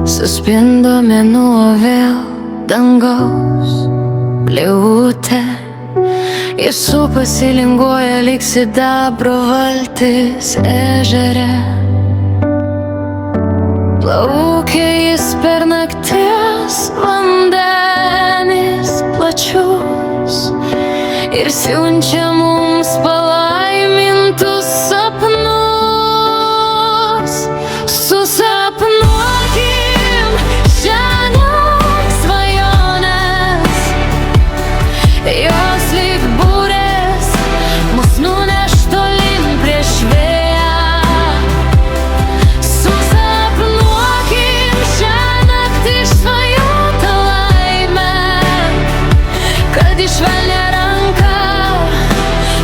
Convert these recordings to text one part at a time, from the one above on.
Suspindo mėnuo vėl dangaus pliaute. Jis supasi linguoja lyg sidabro valtis ežere. Plaukia jis per nakties vandenis plačius ir siunčia mums palaimintus sapnus. Susapnuokim šiąnakt svajones, jos lyg burės mus nuneš tolyn prieš vėją. Susapnuokim šiąnakt išsvajotą laimę, kad į švelnią ranką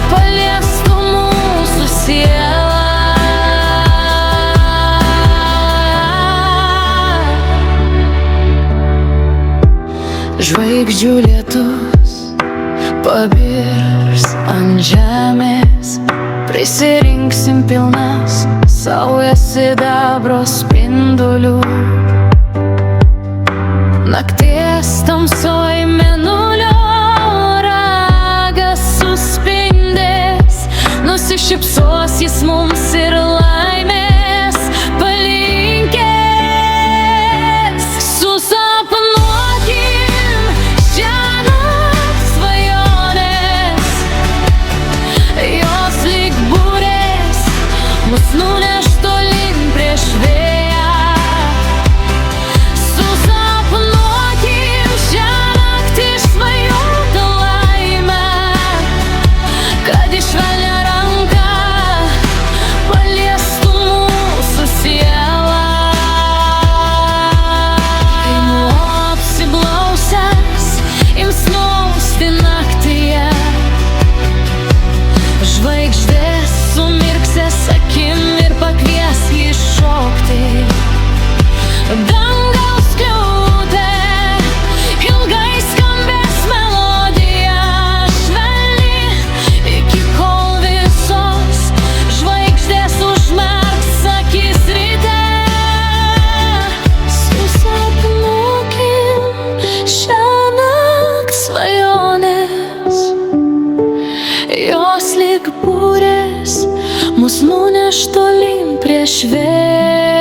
paliestų mūsų sielą. Žvaigždžių lietus pabirs ant žemės, prisirinksim pilnas saujas sidabro spindulių. Nakties tamsoj mėnulio ragas suspindės, nusišypsos jis mums ir laimės palinkės. Susapnuokim šiąnakt svajones, jos lyg burės mus nuneš tolyn prieš vėją. Susapnuokim šiąnakt išsvajotą laimę, kad į švelnią ranką paliestų mūsų sielą. Einu apsiblausęs, ims snausti naktyje, žvaigždės sumirksės akim ir pakvies jį šokti. Dangaus skliaute ilgai skambės melodija švelni, iki kol visos žvaigždės užmerks akis ryte. Susapnuokim šiąnakt svajones, jos lyg burės mus nuneš tolyn prieš vėją.